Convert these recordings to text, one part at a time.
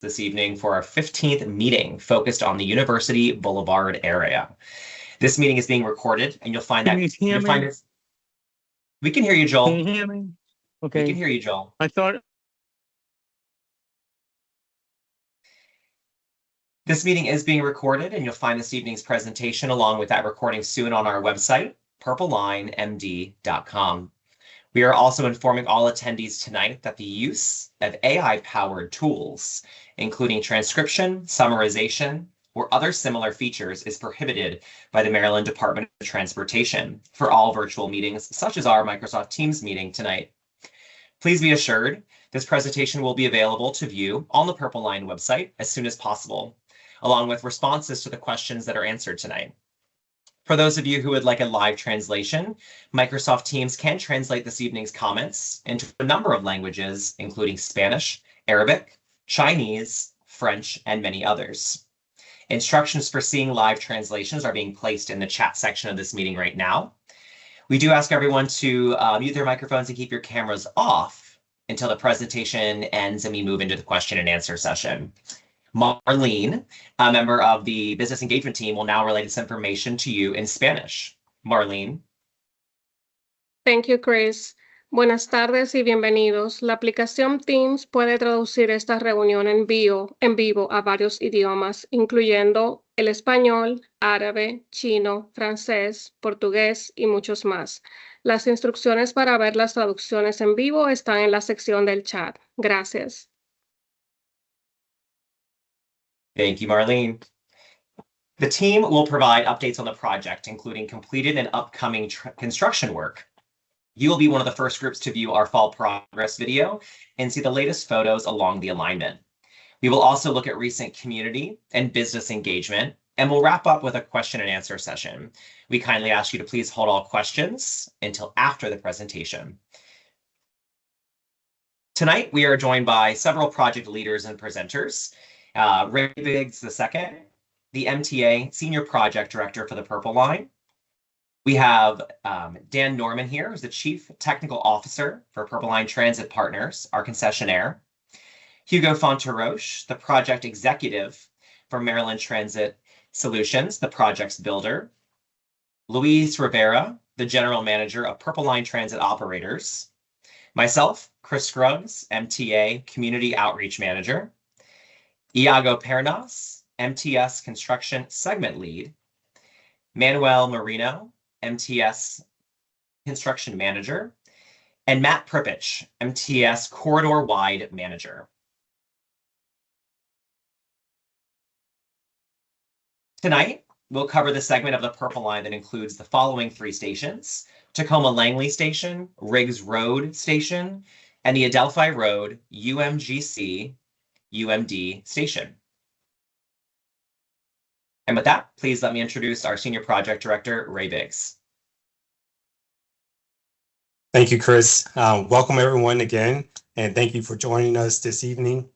this evening for our 15th meeting focused on the University Boulevard area. This meeting is being recorded, and you'll find that we can hear you, Joel. Can you hear me? Okay. We can hear you, Joel. I thought this meeting is being recorded, and you'll find this evening's presentation along with that recording soon on our website, purplelinemd.com. We are also informing all attendees tonight that the use of AI-powered tools, including transcription, summarization, or other similar features, is prohibited by the Maryland Department of Transportation for all virtual meetings, such as our Microsoft Teams meeting tonight. Please be assured, this presentation will be available to view on the Purple Line website as soon as possible, along with responses to the questions that are answered tonight. For those of you who would like a live translation, Microsoft Teams can translate this evening's comments into a number of languages, including Spanish, Arabic, Chinese, French, and many others. Instructions for seeing live translations are being placed in the chat section of this meeting right now. We do ask everyone to mute their microphones and keep your cameras off until the presentation ends and we move into the question and answer session. Marlene, a member of the business engagement team, will now relay this information to you in Spanish. Marlene. Thank you, Chris. Buenas tardes y bienvenidos. La aplicación Teams puede traducir esta reunión en vivo a varios idiomas, incluyendo el español, árabe, chino, francés, portugués y muchos más. Las instrucciones para ver las traducciones en vivo están en la sección del chat. Gracias. Thank you, Marlene. The team will provide updates on the project, including completed and upcoming construction work. You will be one of the first groups to view our fall progress video and see the latest photos along the alignment. We will also look at recent community and business engagement, and we'll wrap up with a question and answer session. We kindly ask you to please hold all questions until after the presentation. Tonight, we are joined by several project leaders and presenters. Ray Biggs II, the MTA Senior Project Director for the Purple Line. We have Dan Norman here, who's the Chief Technical Officer for Purple Line Transit Partners, our concessionaire. Hugo Fonteroche, the Project Executive for Maryland Transit Solutions, the project's builder. Luis Rivera, the General Manager of Purple Line Transit Operators. Myself, Chris Scruggs, MTA Community Outreach Manager. Iago Pernas, MTS Construction Segment Lead. Manuel Marino, MTS Construction Manager. And Matt Pripich, MTS Corridor Wide Manager. Tonight, we'll cover the segment of the Purple Line that includes the following three stations: Tacoma Langley Station, Riggs Road Station, and the Adelphi Road UMGC UMD station. And with that, please let me introduce our Senior Project Director, Ray Biggs. Thank you, Chris. Welcome everyone again, and thank you for joining us this evening.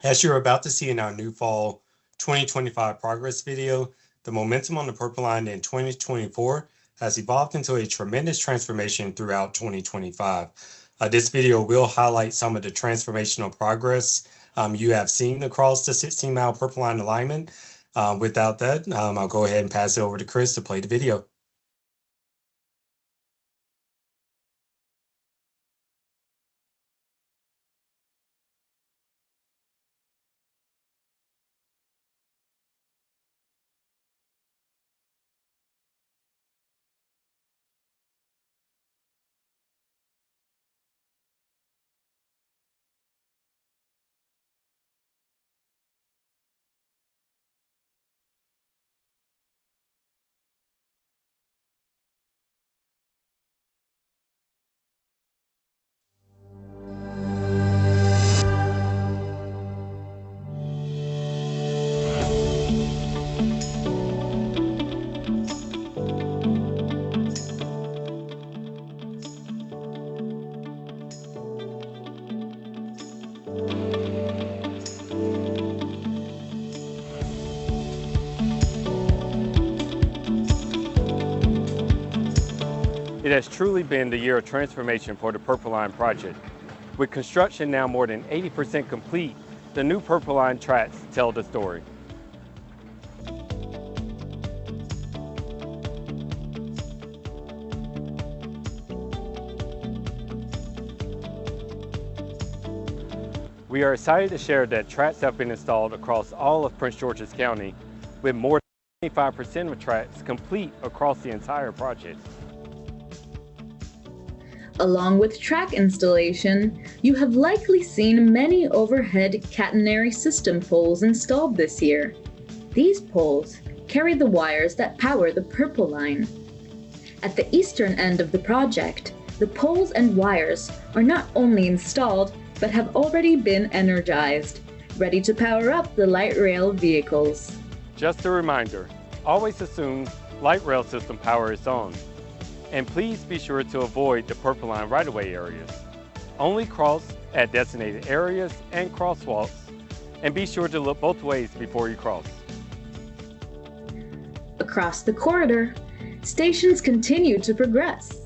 As you're about to see in our new fall 2025 progress video, the momentum on the Purple Line in 2024 has evolved into a tremendous transformation throughout 2025. This video will highlight some of the transformational progress you have seen across the 16-mile Purple Line alignment. Without that, I'll go ahead and pass it over to Chris to play the video. It has truly been the year of transformation for the Purple Line project. With construction now more than 80% complete, the new Purple Line tracks tell the story. We are excited to share that tracks have been installed across all of Prince George's County, with more than 25% of tracks complete across the entire project. Along with track installation, you have likely seen many overhead catenary system poles installed this year. These poles carry the wires that power the Purple Line. At the eastern end of the project, the poles and wires are not only installed, but have already been energized, ready to power up the light rail vehicles. Just a reminder, always assume light rail system power is on. And please be sure to avoid the Purple Line right-of-way areas. Only cross at designated areas and crosswalks, and be sure to look both ways before you cross. Across the corridor, stations continue to progress.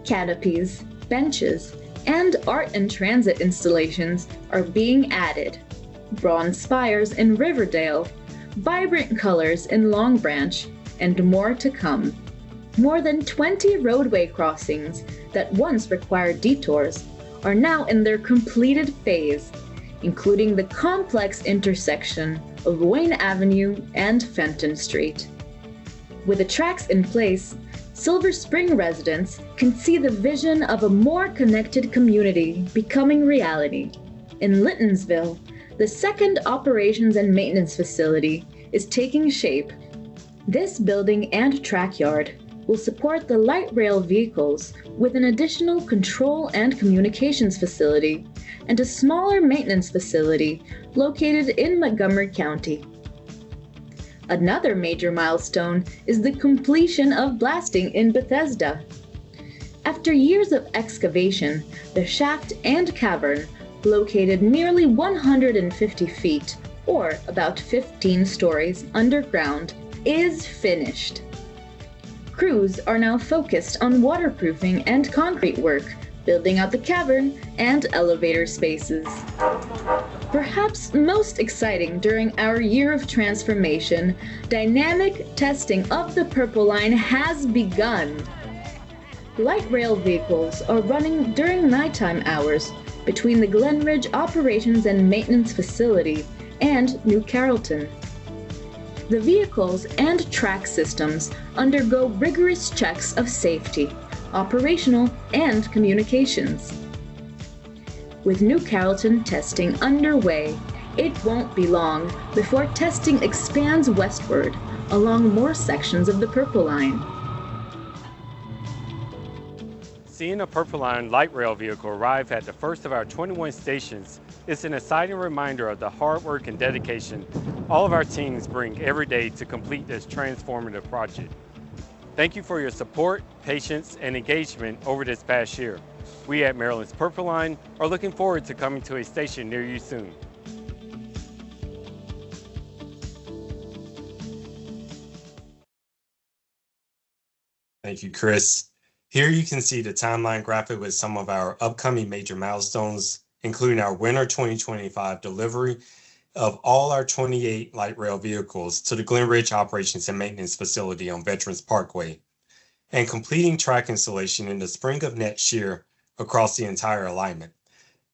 Canopies, benches, and art and transit installations are being added. Bronze spires in Riverdale, vibrant colors in Long Branch, and more to come. More than 20 roadway crossings that once required detours are now in their completed phase, including the complex intersection of Wayne Avenue and Fenton Street. With the tracks in place, Silver Spring residents can see the vision of a more connected community becoming reality. In Littonsville, the second operations and maintenance facility is taking shape. This building and track yard will support the light rail vehicles with an additional control and communications facility and a smaller maintenance facility located in Montgomery County. Another major milestone is the completion of blasting in Bethesda. After years of excavation, the shaft and cavern, located nearly 150 feet, or about 15 stories underground, is finished. Crews are now focused on waterproofing and concrete work, building out the cavern and elevator spaces. Perhaps most exciting during our year of transformation, dynamic testing of the Purple Line has begun. Light rail vehicles are running during nighttime hours between the Glen Ridge Operations and Maintenance Facility and New Carrollton. The vehicles and track systems undergo rigorous checks of safety, operational, and communications. With New Carrollton testing underway, it won't be long before testing expands westward along more sections of the Purple Line. Seeing a Purple Line light rail vehicle arrive at the first of our 21 stations is an exciting reminder of the hard work and dedication all of our teams bring every day to complete this transformative project. Thank you for your support, patience, and engagement over this past year. We at Maryland's Purple Line are looking forward to coming to a station near you soon. Thank you, Chris. Here you can see the timeline graphic with some of our upcoming major milestones, including our winter 2025 delivery of all our 28 light rail vehicles to the Glen Ridge Operations and Maintenance Facility on Veterans Parkway, and completing track installation in the spring of next year across the entire alignment.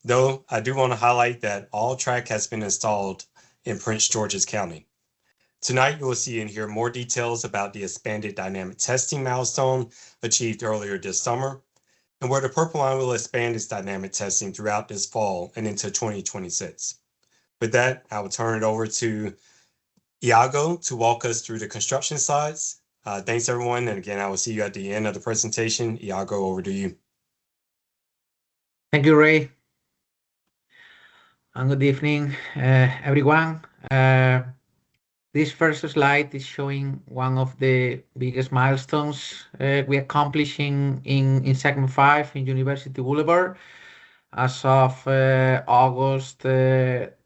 Though I do want to highlight that all track has been installed in Prince George's County. Tonight, you will see and hear more details about the expanded dynamic testing milestone achieved earlier this summer, and where the Purple Line will expand its dynamic testing throughout this fall and into 2026. With that, I will turn it over to Iago to walk us through the construction slides. Thanks, everyone. And again, I will see you at the end of the presentation. Iago, over to you. Thank you, Ray. And good evening, everyone. This first slide is showing one of the biggest milestones we accomplished in segment 5 in University Boulevard. As of August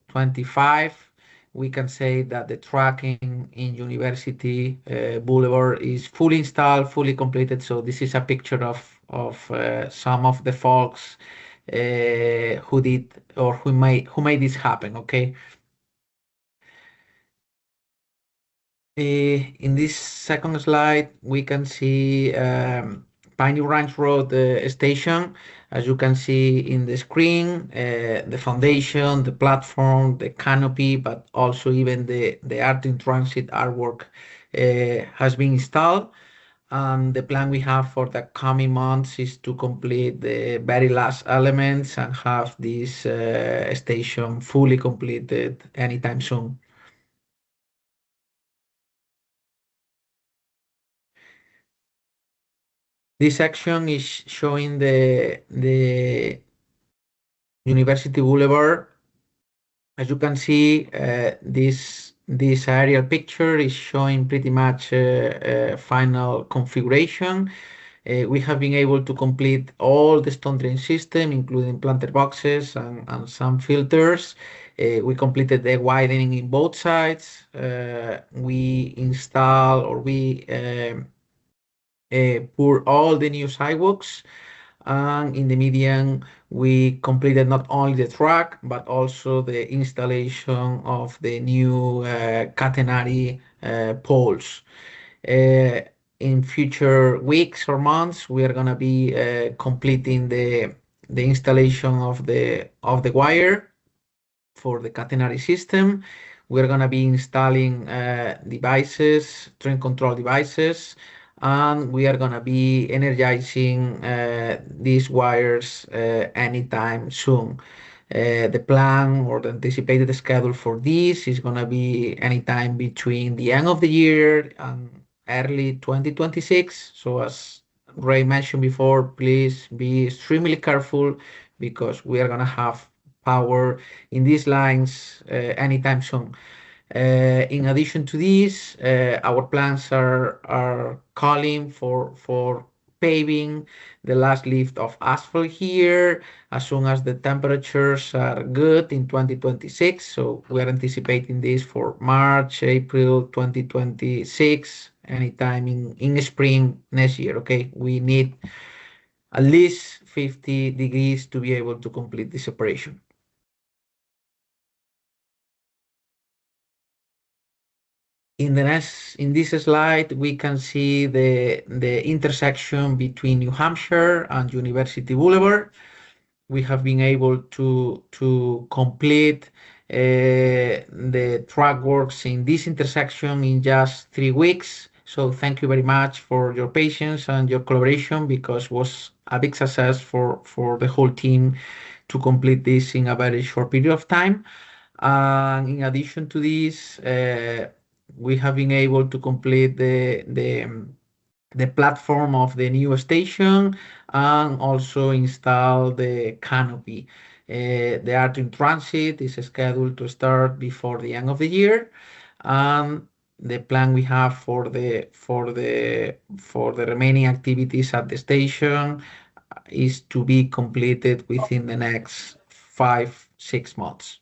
25, we can say that the tracking in University Boulevard is fully installed, fully completed. So this is a picture of some of the folks who did or who made this happen. Okay. In this second slide, we can see Piney Ranch Road station. As you can see in the screen, the foundation, the platform, the canopy, but also even the art in transit artwork has been installed. And the plan we have for the coming months is to complete the very last elements and have this station fully completed anytime soon. This section is showing the University Boulevard. As you can see, this aerial picture is showing pretty much final configuration. We have been able to complete all the stone drain system, including planter boxes and some filters. We completed the widening in both sides. We install or we pour all the new sidewalks, and in the median we completed not only the track but also the installation of the new catenary poles. In future weeks or months, we are going to be completing the installation of the wire for the catenary system. We're going to be installing devices, train control devices, and we are going to be energizing these wires anytime soon. The plan or the anticipated schedule for this is going to be anytime between the end of the year and early 2026. So as Ray mentioned before, please be extremely careful because we are going to have power in these lines anytime soon. In addition to this, our plans are calling for paving the last lift of asphalt here as soon as the temperatures are good in 2026. So we are anticipating this for March, April 2026, anytime in spring next year. Okay, we need at least 50 degrees to be able to complete this operation. In this slide, we can see the intersection between New Hampshire and University Boulevard. We have been able to complete the track works in this intersection in just 3 weeks. So thank you very much for your patience and your collaboration, because it was a big success for the whole team to complete this in a very short period of time. In addition to this, we have been able to complete the platform of the new station and also install the canopy. The art in transit is scheduled to start before the end of the year, and the plan we have for the remaining activities at the station is to be completed within the next 5-6 months.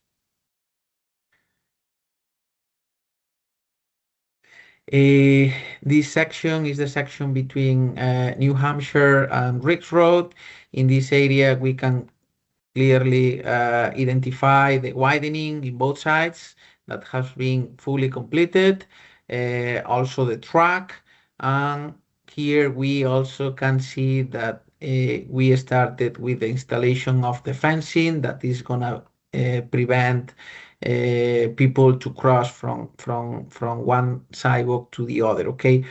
This section is the section between New Hampshire and Riggs Road. In this area, we can clearly identify the widening in both sides that has been fully completed. Also the track, and here we also can see that we started with the installation of the fencing that is gonna prevent people to cross from one sidewalk to the other. Okay,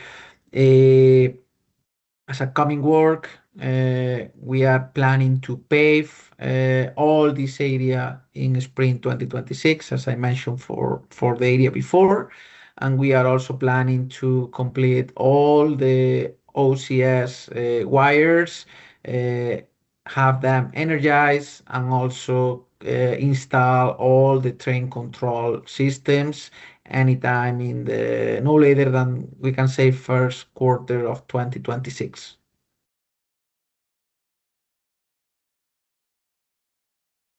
as a coming work, we are planning to pave all this area in spring 2026, as I mentioned for the area before, and we are also planning to complete all the OCS wires, have them energized, and also install all the train control systems anytime in the no later than, we can say, first quarter of 2026.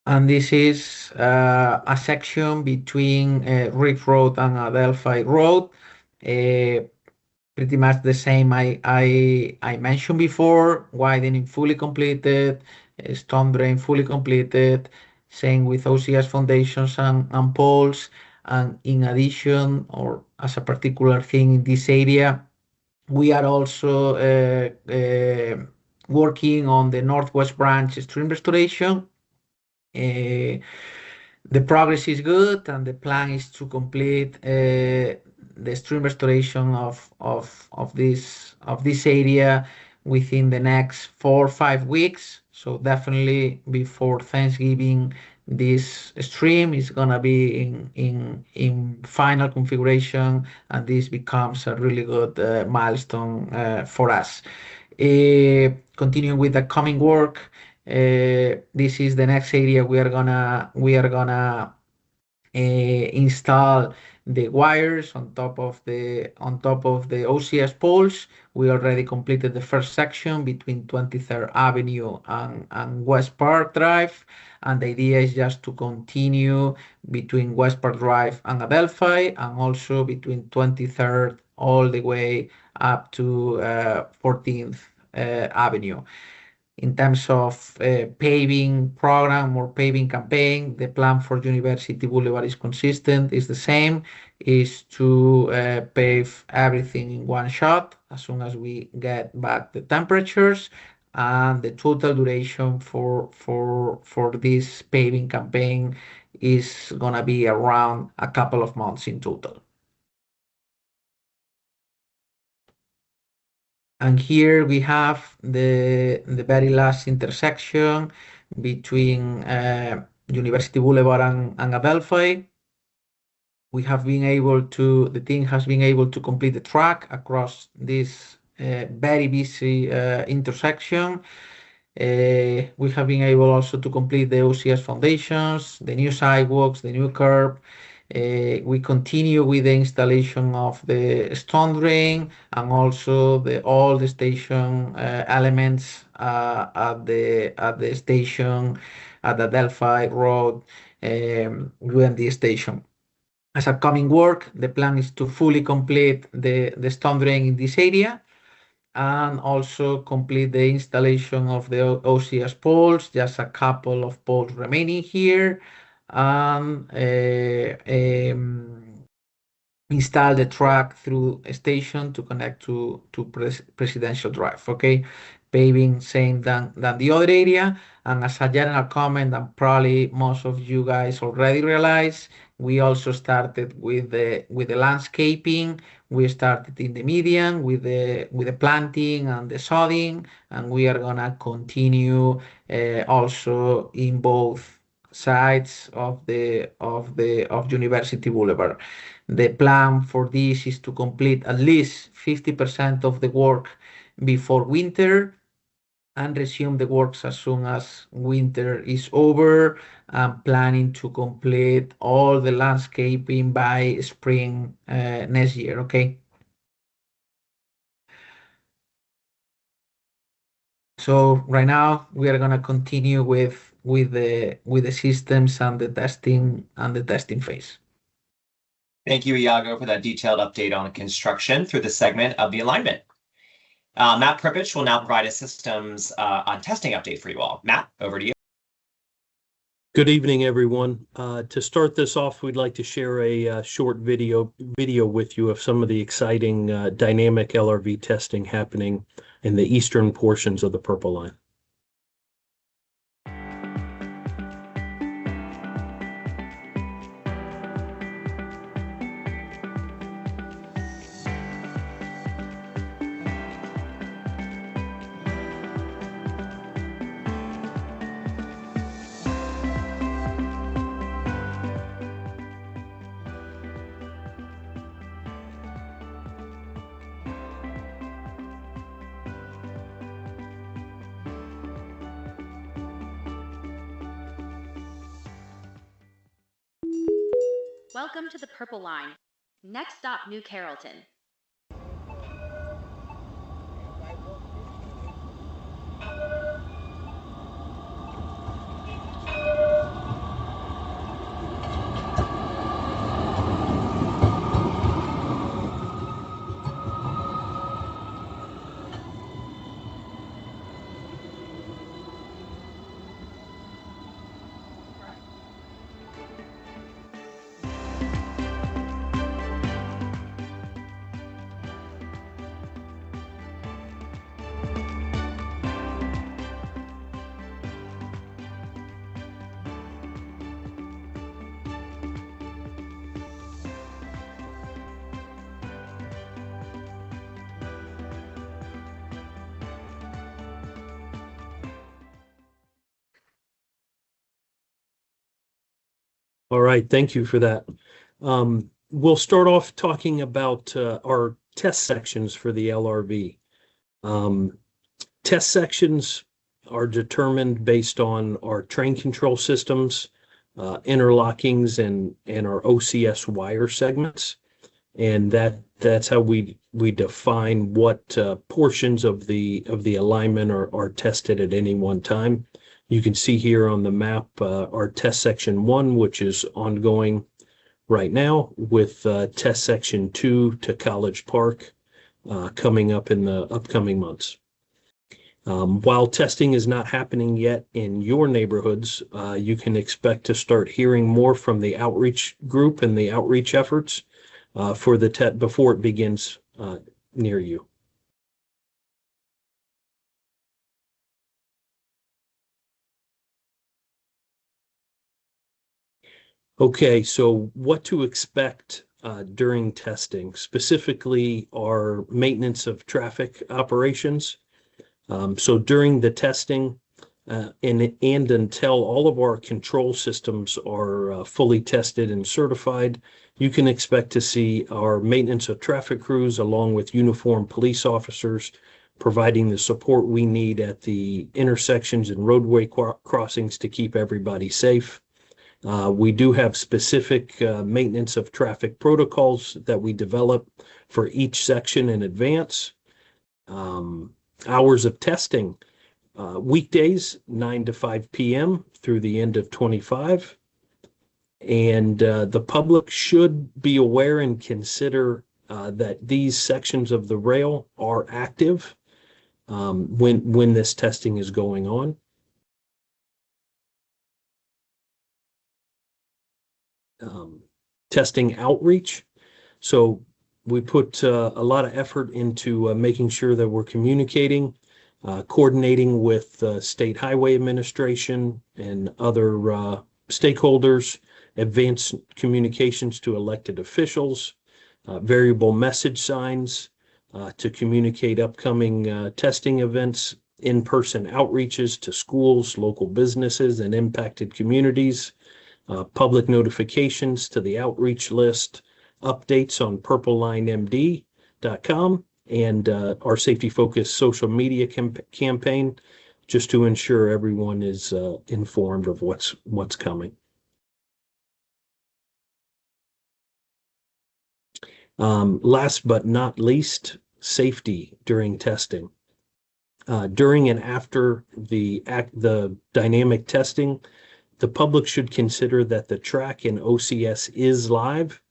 And this is a section between Riggs Road and Adelphi Road. Pretty much the same I mentioned before, widening fully completed, storm drain fully completed, same with OCS foundations and poles. And in addition, or as a particular thing in this area, we are also working on the northwest branch stream restoration. The progress is good, and the plan is to complete the stream restoration of this area within the next 4 or 5 weeks. So definitely before Thanksgiving, this stream is gonna be in final configuration, and this becomes a really good milestone for us. Continuing with the coming work, this is the next area we are gonna install the wires on top of the OCS poles. We already completed the first section between 23rd Avenue and West Park Drive, and the idea is just to continue between West Park Drive and Adelphi, and also between 23rd all the way up to 14th Avenue. In terms of paving program or paving campaign, the plan for University Boulevard is consistent, is the same, is to pave everything in one shot as soon as we get back the temperatures, and the total duration for this paving campaign is gonna be around a couple of months in total. And here we have the very last intersection between University Boulevard and Adelphi. The team has been able to complete the track across this very busy intersection. We have been able also to complete the OCS foundations, the new sidewalks, the new curb. We continue with the installation of the storm drain, and also all the station elements at the station at the Delphi Road UND station. As upcoming work, the plan is to fully complete the storm drain in this area, and also complete the installation of the OCS poles, just a couple of poles remaining here, and install the track through a station to connect to Presidential Drive. Okay, paving same than the other area. And as a general comment, and probably most of you guys already realize, we also started with the landscaping. We started in the median with the planting and the sodding, and we are gonna continue also in both sides of University Boulevard. The plan for this is to complete at least 50% of the work before winter, and resume the works as soon as winter is over. I'm planning to complete all the landscaping by spring next year. Okay. So right now we are gonna continue with the systems and the testing phase. Thank you, Iago, for that detailed update on construction through the segment of the alignment. Matt Pripich will now provide a systems on testing update for you all. Matt, over to you. Good evening, everyone. To start this off, we'd like to share a short video with you of some of the exciting dynamic LRV testing happening in the eastern portions of the Purple Line. Welcome to the Purple Line. Next stop, New Carrollton. All right, thank you for that. We'll start off talking about our test sections for the LRV. Test sections are determined based on our train control systems, interlockings, and our OCS wire segments. And that's how we define what portions of the alignment are tested at any one time. You can see here on the map our test section 1, which is ongoing right now, with test section 2 to College Park coming up in the upcoming months. While testing is not happening yet in your neighborhoods, you can expect to start hearing more from the outreach group and the outreach efforts for the test before it begins near you. Okay, so what to expect during testing, specifically our maintenance of traffic operations. So during the testing and until all of our control systems are fully tested and certified, you can expect to see our maintenance of traffic crews along with uniformed police officers providing the support we need at the intersections and roadway crossings to keep everybody safe. We do have specific maintenance of traffic protocols that we develop for each section in advance. Hours of testing, weekdays 9 to 5 p.m. through the end of 25. And the public should be aware and consider that these sections of the rail are active when this testing is going on. Testing outreach. So we put a lot of effort into making sure that we're communicating, coordinating with State Highway Administration and other stakeholders, advanced communications to elected officials, variable message signs to communicate upcoming testing events, in-person outreaches to schools, local businesses, and impacted communities, public notifications to the outreach list, updates on purplelinemd.com, and our safety-focused social media campaign, just to ensure everyone is informed of what's coming. Last but not least, safety during testing. During and after the dynamic testing, the public should consider that the track in OCS is live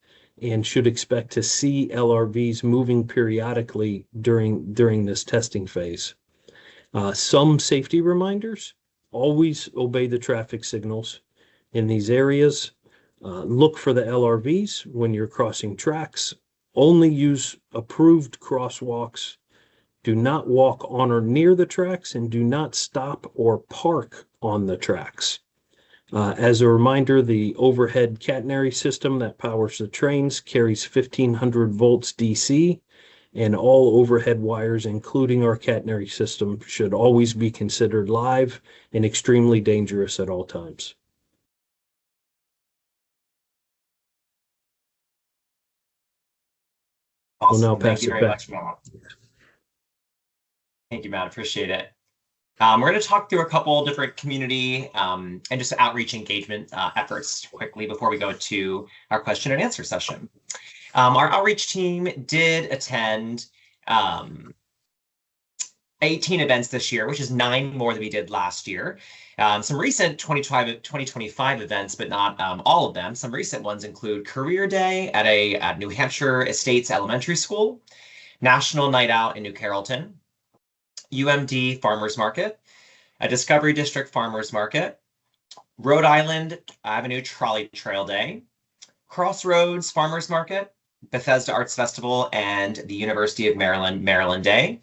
and should expect to see LRVs moving periodically during this testing phase. Some safety reminders: always obey the traffic signals in these areas. Look for the LRVs when you're crossing tracks. Only use approved crosswalks. Do not walk on or near the tracks, and do not stop or park on the tracks. As a reminder, the overhead catenary system that powers the trains carries 1500 volts DC, and all overhead wires, including our catenary system, should always be considered live and extremely dangerous at all times. Awesome. We'll now Thank pass you it very back. much, Matt. Thank you, Matt. Appreciate it. We're going to talk through a couple different community and just outreach engagement efforts quickly before we go to our question and answer session. Our outreach team did attend 18 events this year, which is 9 more than we did last year. Some recent 2025 events, but not all of them. Some recent ones include Career Day at New Hampshire Estates Elementary School, National Night Out in New Carrollton, UMD Farmers Market, a Discovery District Farmers Market, Rhode Island Avenue Trolley Trail Day, Crossroads Farmers Market, Bethesda Arts Festival, and the University of Maryland Day.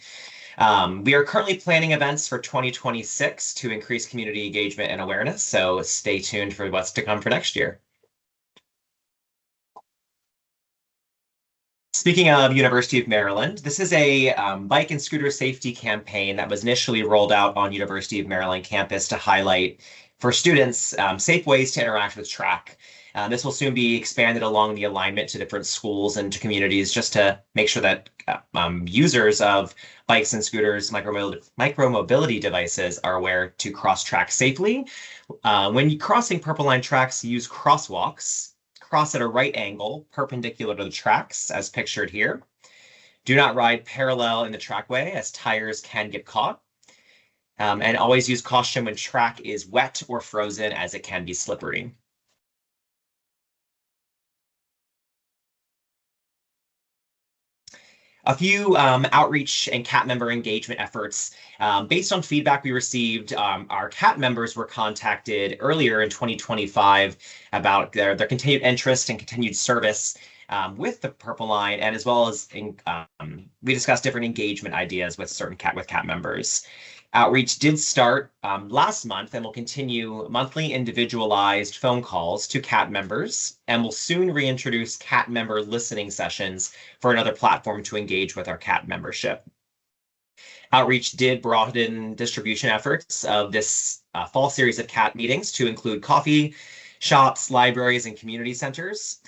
We are currently planning events for 2026 to increase community engagement and awareness, so stay tuned for what's to come for next year. Speaking of University of Maryland, this is a bike and scooter safety campaign that was initially rolled out on University of Maryland campus to highlight for students safe ways to interact with track. This will soon be expanded along the alignment to different schools and to communities just to make sure that users of bikes and scooters, micromobility devices are aware to cross track safely. When crossing Purple Line tracks, use crosswalks. Cross at a right angle, perpendicular to the tracks, as pictured here. Do not ride parallel in the trackway, as tires can get caught. And always use caution when track is wet or frozen, as it can be slippery. A few outreach and CAT member engagement efforts. Based on feedback we received, our CAT members were contacted earlier in 2025 about their continued interest and continued service with the Purple Line, and as well as we discussed different engagement ideas with certain CAT members. Outreach did start last month and will continue monthly individualized phone calls to CAT members, and will soon reintroduce CAT member listening sessions for another platform to engage with our CAT membership. Outreach did broaden distribution efforts of this fall series of CAT meetings to include coffee shops, libraries, and community centers.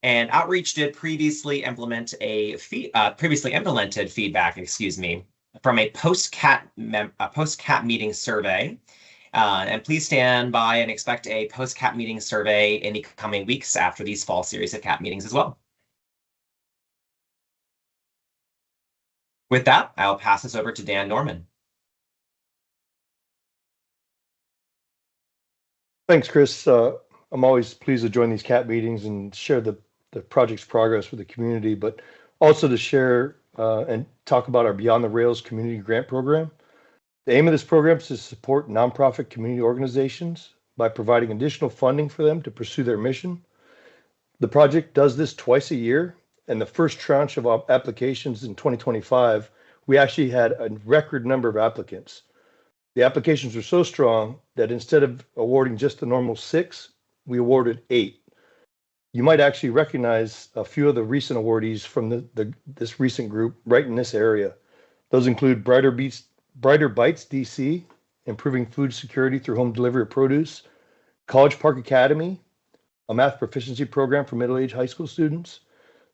And Outreach did previously implemented feedback, from a post-CAT meeting survey. And please stand by and expect a post-CAT meeting survey in the coming weeks after these fall series of CAT meetings as well. With that, I'll pass this over to Dan Norman. Thanks, Chris. I'm always pleased to join these CAT meetings and share the project's progress with the community, but also to share and talk about our Beyond the Rails community grant program. The aim of this program is to support nonprofit community organizations by providing additional funding for them to pursue their mission. The project does this twice a year, and the first tranche of applications in 2025, we actually had a record number of applicants. The applications were so strong that instead of awarding just the normal 6, we awarded 8. You might actually recognize a few of the recent awardees from this recent group right in this area. Those include Brighter Bites DC, improving food security through home delivery of produce; College Park Academy, a math proficiency program for middle-aged high school students;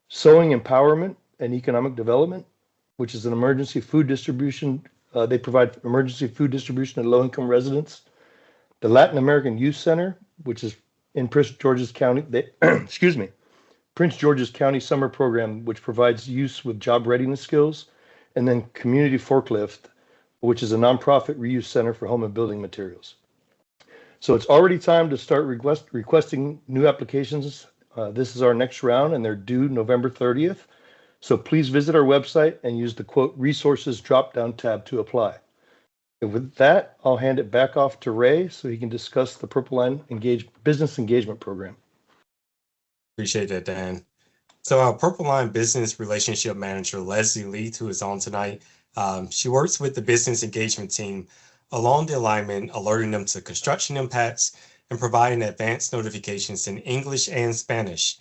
Sewing Empowerment and Economic Development, which is an emergency food distribution. They provide emergency food distribution to low-income residents; the Latin American Youth Center, which is in Prince George's County, Prince George's County Summer Program, which provides youth with job readiness skills; and then Community Forklift, which is a nonprofit reuse center for home and building materials. So it's already time to start requesting new applications. This is our next round, and they're due November 30th. So please visit our website and use the quote resources drop-down tab to apply. And with that, I'll hand it back off to Ray so he can discuss the Purple Line Business Engagement Program. Appreciate that, Dan. So our Purple Line Business Relationship Manager, Leslie Leith, who is on tonight, she works with the business engagement team along the alignment, alerting them to construction impacts and providing advanced notifications in English and Spanish.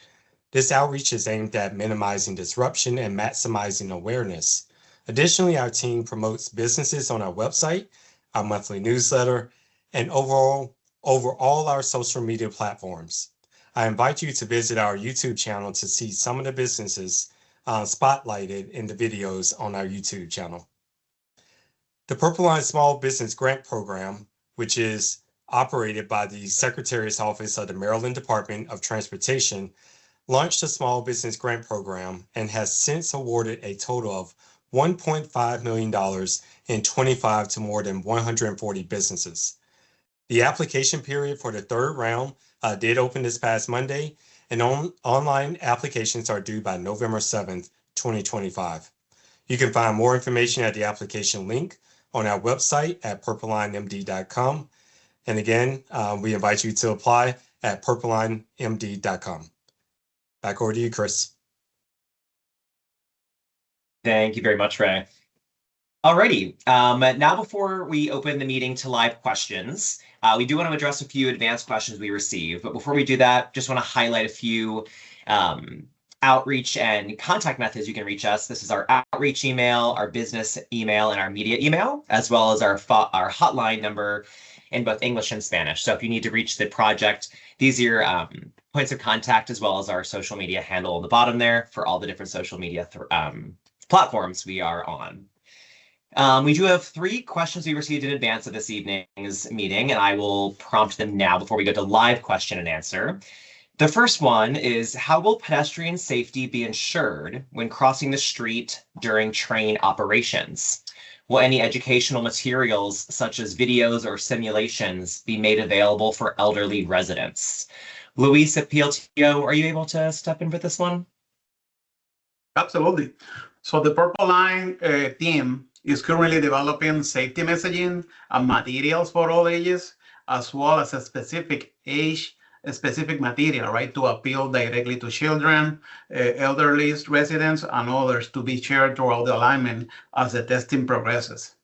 This outreach is aimed at minimizing disruption and maximizing awareness. Additionally, our team promotes businesses on our website, our monthly newsletter, and over all our social media platforms. I invite you to visit our YouTube channel to see some of the businesses spotlighted in the videos on our YouTube channel. The Purple Line Small Business Grant Program, which is operated by the Secretary's Office of the Maryland Department of Transportation, launched a small business grant program and has since awarded a total of $1.5 million in 25 to more than 140 businesses. The application period for the third round did open this past Monday, and online applications are due by November 7th, 2025. You can find more information at the application link on our website at purplelinemd.com. And again, we invite you to apply at purplelinemd.com. Back over to you, Chris. Thank you very much, Ray. Alrighty, now before we open the meeting to live questions, we do want to address a few advanced questions we received. But before we do that, just want to highlight a few outreach and contact methods you can reach us. This is our outreach email, our business email, and our media email, as well as our hotline number in both English and Spanish. So if you need to reach the project, these are points of contact as well as our social media handle on the bottom there for all the different social media platforms we are on. We do have 3 questions we received in advance of this evening's meeting, and I will prompt them now before we go to live question and answer. The first one is, how will pedestrian safety be ensured when crossing the street during train operations? Will any educational materials, such as videos or simulations, be made available for elderly residents? Luis at PLTO, are you able to step in for this one? Absolutely. So the Purple Line team is currently developing safety messaging and materials for all ages, as well as a specific age-specific material, right, to appeal directly to children, elderly residents, and others to be shared throughout the alignment as the testing progresses.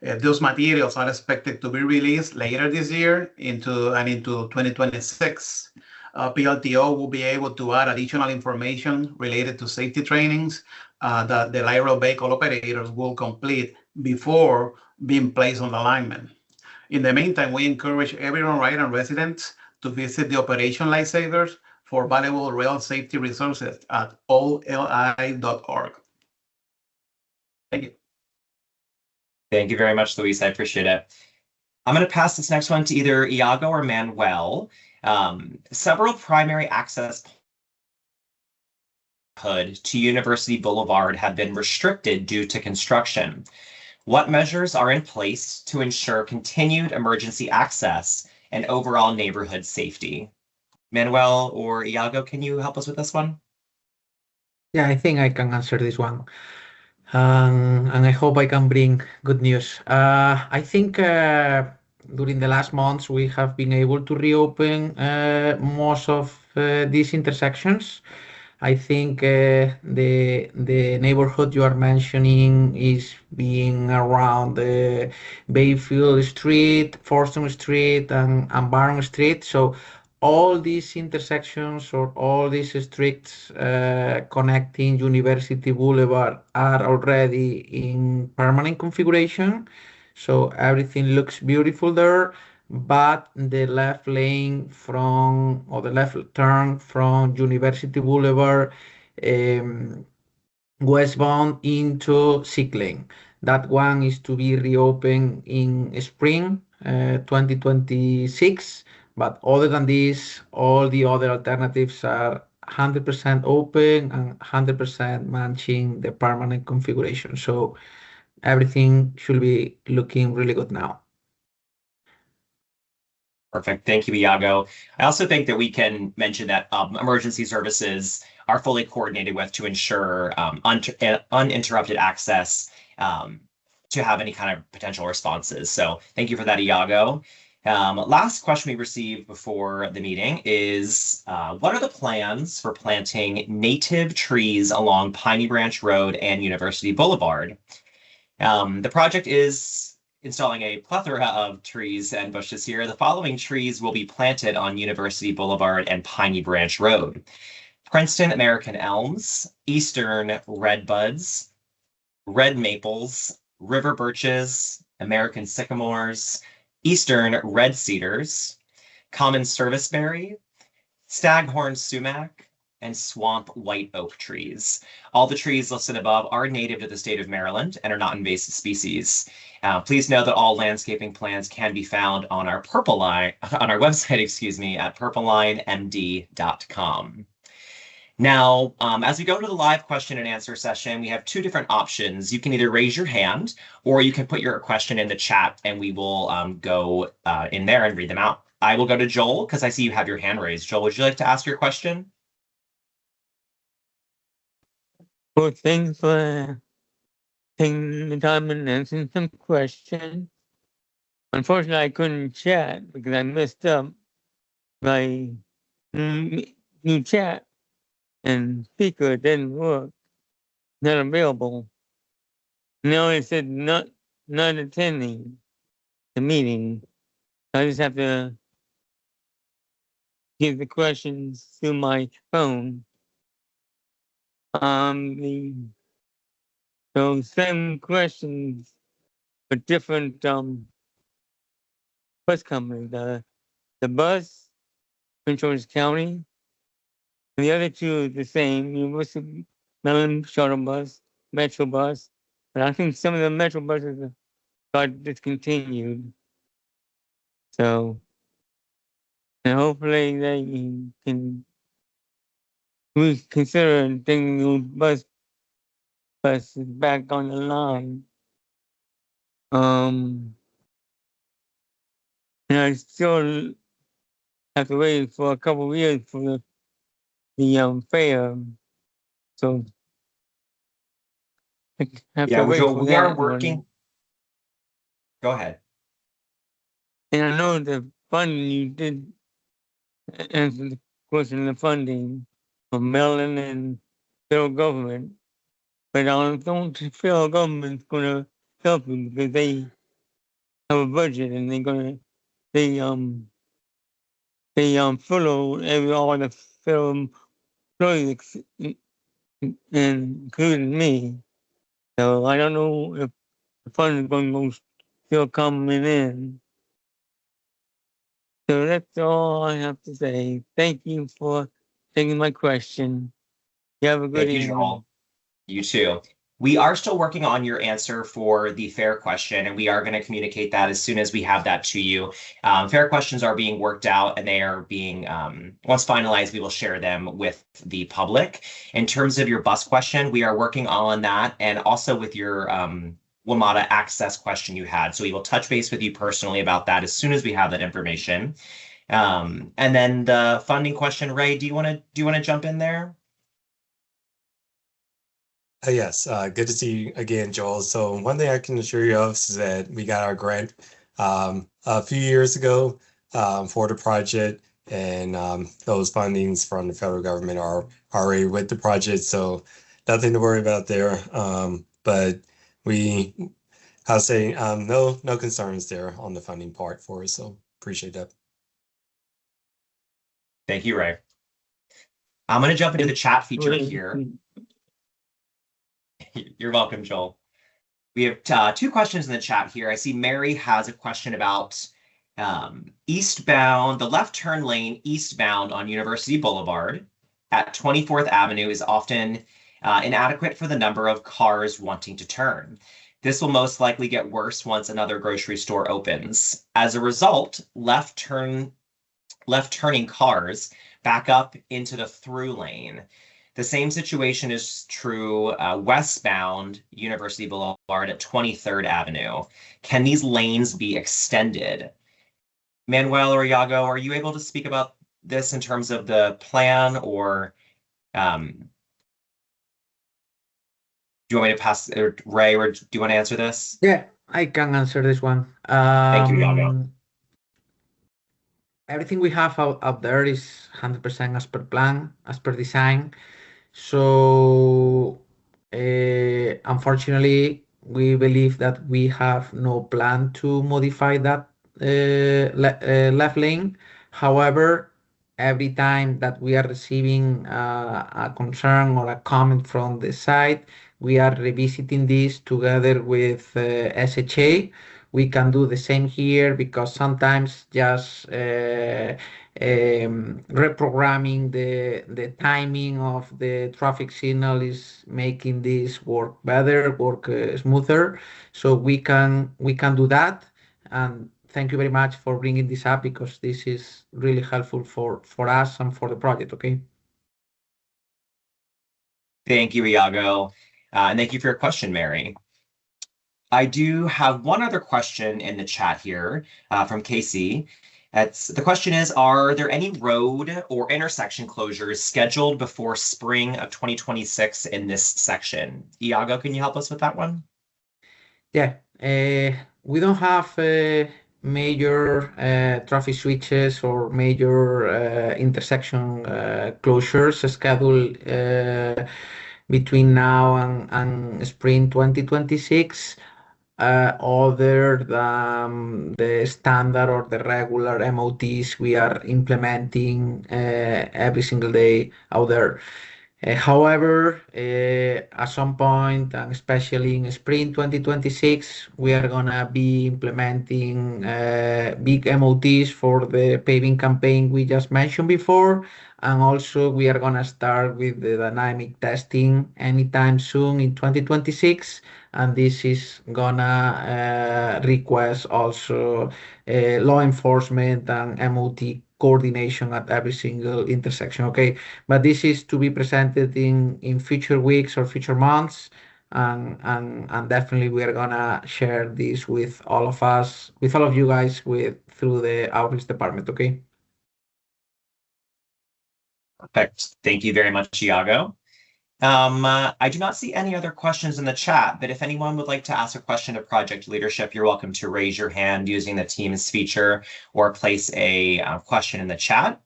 Those materials are expected to be released later this year into 2026. PLTO will be able to add additional information related to safety trainings that the light rail vehicle operators will complete before being placed on alignment. In the meantime, we encourage everyone, right, and residents to visit the Operation Lifesavers for valuable rail safety resources at olli.org. Thank you. Thank you very much, Luis. I appreciate it. I'm going to pass this next one to either Iago or Manuel. Several primary access to University Boulevard have been restricted due to construction. What measures are in place to ensure continued emergency access and overall neighborhood safety? Manuel or Iago, can you help us with this one? Yeah, I think I can answer this one. And I hope I can bring good news. I think during the last months, we have been able to reopen most of these intersections. I think the neighborhood you are mentioning is being around Bayfield Street, Forston Street, and Barron Street. So all these intersections or all these streets connecting University Boulevard are already in permanent configuration. So everything looks beautiful there, but the left lane or the left turn from University Boulevard westbound into Sick Lane. That one is to be reopened in spring 2026. But other than this, all the other alternatives are 100% open and 100% matching the permanent configuration. So everything should be looking really good now. Perfect. Thank you, Iago. I also think that we can mention that emergency services are fully coordinated with to ensure uninterrupted access to have any kind of potential responses. So thank you for that, Iago. Last question we received before the meeting is, what are the plans for planting native trees along Piney Branch Road and University Boulevard? The project is installing a plethora of trees and bushes here. The following trees will be planted on University Boulevard and Piney Branch Road: Princeton American elms, Eastern redbuds, red maples, river birches, American sycamores, Eastern red cedars, common serviceberry, staghorn sumac, and swamp white oak trees. All the trees listed above are native to the state of Maryland and are not invasive species. Please know that all landscaping plans can be found on our website, at purpleLineMD.com. Now, as we go to the live question and answer session, we have 2 different options. You can either raise your hand or you can put your question in the chat and we will go in there and read them out. I will go to Joel because I see you have your hand raised. Joel, would you like to ask your question? Well, thanks for taking the time and answering some questions. Unfortunately, I couldn't chat because I messed up my new chat and speaker didn't work, not available. Now it said not attending the meeting. I just have to give the questions through my phone. So same questions for different bus companies. The bus, Prince George's County, The other two are the same, Universal Maryland Shuttle Bus, Metro Bus, but I think some of the Metro buses got discontinued. So, and hopefully they can reconsider taking those buses back on the line. And I still have to wait for a couple of years for the fair. So I have to wait Joel, for we that are one. working. Go ahead. And I know the funding, you did answer the question of the funding from Maryland and federal government, but I don't think federal government's gonna help you because they have a budget and they follow all the federal employees, including me. So I don't know if the funds are going to still coming in. So that's all I have to say. Thank you for taking my question. You have a good Thank you, evening. Joel. You too. We are still working on your answer for the fair question, and we are going to communicate that as soon as we have that to you. Fair questions are being worked out, and they are being, once finalized, we will share them with the public. In terms of your bus question, we are working on that, and also with your WMATA access question you had. So we will touch base with you personally about that as soon as we have that information. And then the funding question, Ray, do you want to jump in there? Yes, good to see you again, Joel. So one thing I can assure you of is that we got our grant a few years ago for the project, and those fundings from the federal government are already with the project, so nothing to worry about there. But I'll say no concerns there on the funding part for us, so appreciate that. Thank you, Ray. I'm going to jump into the chat feature here. You're welcome, Joel. We have two questions in the chat here. I see Mary has a question about eastbound, the left turn lane eastbound on University Boulevard at 24th Avenue is often inadequate for the number of cars wanting to turn. This will most likely get worse once another grocery store opens. As a result, left turning cars back up into the through lane. The same situation is true westbound University Boulevard at 23rd Avenue. Can these lanes be extended? Manuel or Iago, are you able to speak about this in terms of the plan, or do you want me to pass, or Ray, or do you want to answer this? Yeah, I can answer this one. Thank you, Iago. Everything we have out there is 100% as per plan, as per design. So unfortunately, we believe that we have no plan to modify that left lane. However, every time that we are receiving a concern or a comment from the site, we are revisiting this together with SHA. We can do the same here because sometimes just reprogramming the timing of the traffic signal is making this work better, work smoother. So we can do that. And thank you very much for bringing this up because this is really helpful for us and for the project. Okay. Thank you, Iago. And thank you for your question, Mary. I do have one other question in the chat here from Casey. The question is, are there any road or intersection closures scheduled before spring of 2026 in this section? Iago, can you help us with that one? Yeah, we don't have major traffic switches or major intersection closures scheduled between now and spring 2026. Other than the standard or the regular MOTs we are implementing every single day out there. However, at some point, and especially in spring 2026, we are going to be implementing big MOTs for the paving campaign we just mentioned before. And also, we are going to start with the dynamic testing anytime soon in 2026. And this is going to request also law enforcement and MOT coordination at every single intersection. Okay, but this is to be presented in future weeks or future months, and definitely we are gonna share this with all of us, with all of you guys, through the outreach department. Okay. Perfect. Thank you very much, Iago. I do not see any other questions in the chat, but if anyone would like to ask a question of project leadership, you're welcome to raise your hand using the Teams feature or place a question in the chat.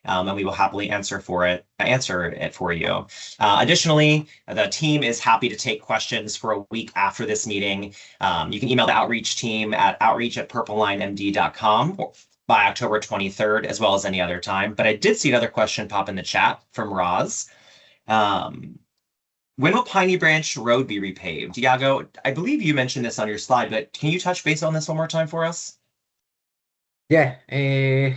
And we will happily answer it for you. Additionally, the team is happy to take questions for a week after this meeting. You can email the outreach team at outreach@purplelinemd.com by October 23rd, as well as any other time. But I did see another question pop in the chat from Roz. When will Piney Branch Road be repaved? Iago, I believe you mentioned this on your slide, but can you touch base on this one more time for us? Yeah, there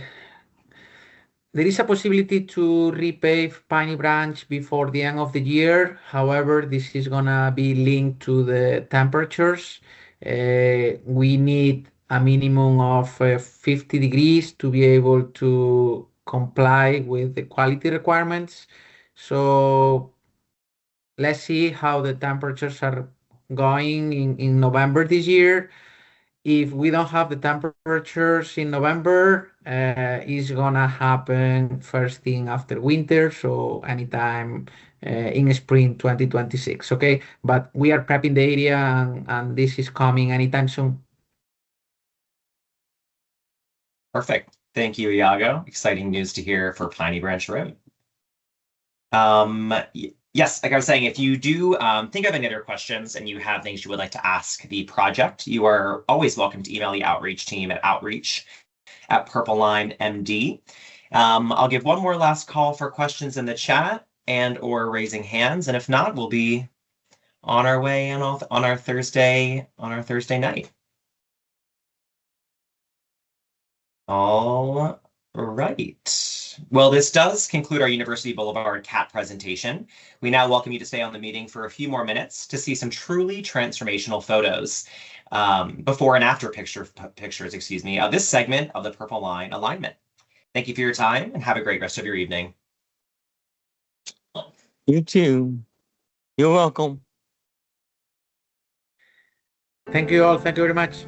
is a possibility to repave Piney Branch before the end of the year. However, this is gonna be linked to the temperatures. We need a minimum of 50 degrees to be able to comply with the quality requirements. So let's see how the temperatures are going in November this year. If we don't have the temperatures in November, it's gonna happen first thing after winter, so anytime in spring 2026. Okay, but we are prepping the area, and this is coming anytime soon. Perfect. Thank you, Iago. Exciting news to hear for Piney Branch Road. Yes, like I was saying, if you do think of any other questions and you have things you would like to ask the project, you are always welcome to email the outreach team at outreach@purplelinemd. I'll give one more last call for questions in the chat and or raising hands, and if not, we'll be on our way on our Thursday night. All right. Well, this does conclude our University Boulevard CAT presentation. We now welcome you to stay on the meeting for a few more minutes to see some truly transformational photos, before and after pictures, of this segment of the Purple Line alignment. Thank you for your time and have a great rest of your evening. You too. You're welcome. Thank you all. Thank you very much.